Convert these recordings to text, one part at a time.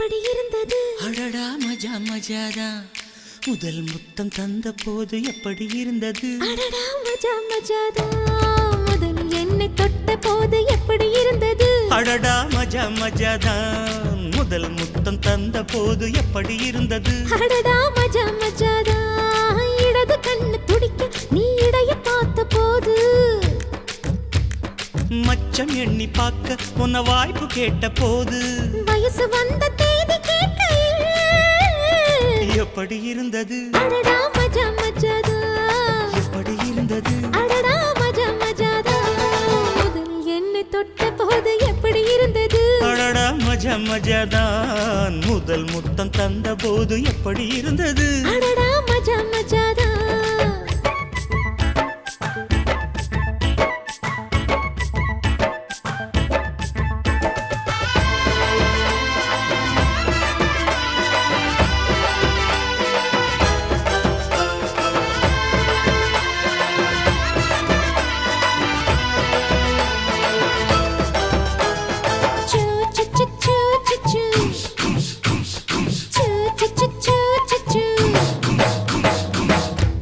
எப்படி இருந்தது? அடடா மஜா மஜாதா முதல் முத்தம் தந்த போது எப்படி இருந்தது? அடடா மஜா மஜாதா முதல் என்னை தொட்ட போது எப்படி இருந்தது? அடடா மஜா மஜாதா முதல் முத்தம் தந்த போது எப்படி இருந்தது? அடடா மஜா மஜாதா இடது கண்ணு துடிக்க நீ இடைய பார்த்த போது மச்சம் எண்ணி பார்க்க உன்ன வாய்ப்பு கேட்ட போது வயசு வந்த தேதி கேட்கையில் எப்படி இருந்தது? அடடா மஜா மஜாதா எப்படி இருந்தது? அடடா மஜா மஜாதா முதல் என்னை தொட்ட போது எப்படி இருந்தது? அடடா மஜா மஜாதான் முதல் முத்தம் தந்த போது எப்படி இருந்தது? அடடா மஜா மஜாதா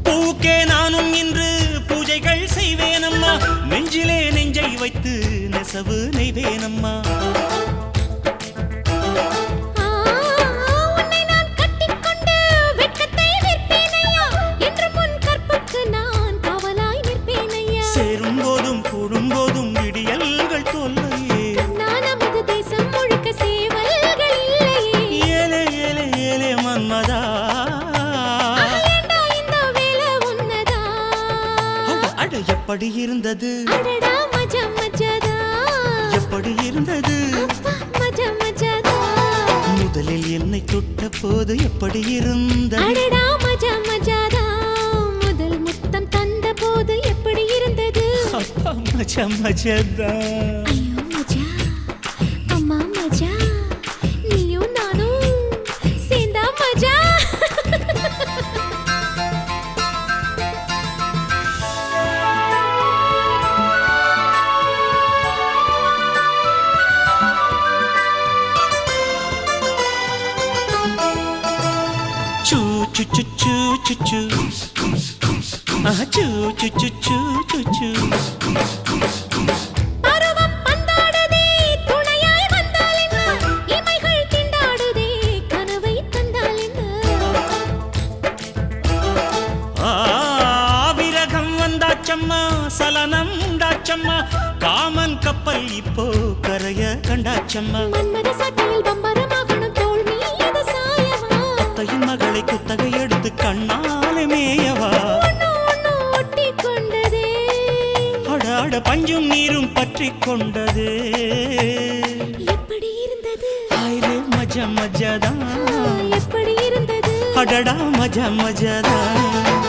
பூக்கே நானும் இன்று பூஜைகள் செய்வேனம்மா நெஞ்சிலே நெஞ்சை வைத்து நெசவு நெய்வேனம்மா சேரும் போதும் கூடும் போதும் விடியல்கள் தொல்லையே தேசம் முழுக்க சேவல்கள் இல்லையே ஏலே ஏலே ஏலே மன்மதா இந்த வேலை உன்னதா அட எப்படி இருந்தது? அடடா மஜா மஜாதா எப்படி இருந்தது? மஜா மஜாதா முதலில் என்னை தொட்ட போது எப்படி இருந்தது? அடடா மஜா மஜாதா முதல் முத்தம் தந்த போது எப்படி இருந்தது? அப்பா மஜா மஜாதா ஐயோ மஜா அம்மா மஜா நீயும் நானும் சேர்ந்தா மஜா சூ சு சு சு சு சு சூ சு சு சு சு சு பருவம் பந்தாடுதே துணையாய் வந்தால் என்ன இமைகள் திண்டாடுதே கனவை தந்தால் என்ன விரகம் வந்தாச்சம்மா சலனம் உண்டாச்சம்மா காமன் கப்பல் இப்போ கரைய கண்டாச்சம்மா மன்மத சட்டையில் பம்பரமாகணும் தோல் மீது சாயவா அத்தையின் மகளை குத்தகை எடுத்து கண்ணாலே மேயவா ஒட்டி கொண்டதே அடாட பஞ்சும் நீரும் பற்றி கொண்டது எப்படி இருந்தது? ஆயிரே மஜா மஜாதான் எப்படி இருந்தது? அடடா மஜா மஜாதான்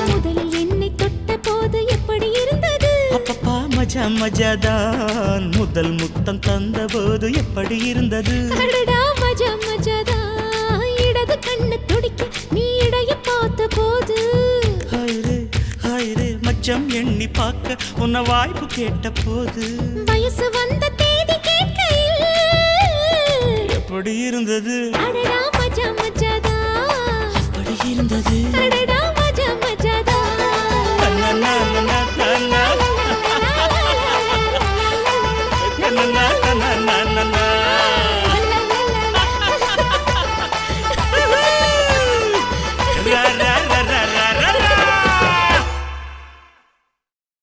முதலில் என்னை தொட்ட போது எப்படி இருந்தது? அப்பப்பா மஜா மஜாதான் முதல் முத்தம் தந்த போது எப்படி இருந்தது? அடடா மஜா மஜாதா இடது கண்ணு துடிக்க நீ இடைய பார்த்த போது ஹாய்ரே ஹாய்ரே மச்சம் எண்ணி பார்க்க உன்ன வாய்ப்பு கேட்ட போது வயசு வந்த தேதி கேட்கையில் எப்படி இருந்தது? அடடா மஜா மஜாதா எப்படி இருந்தது? அடடா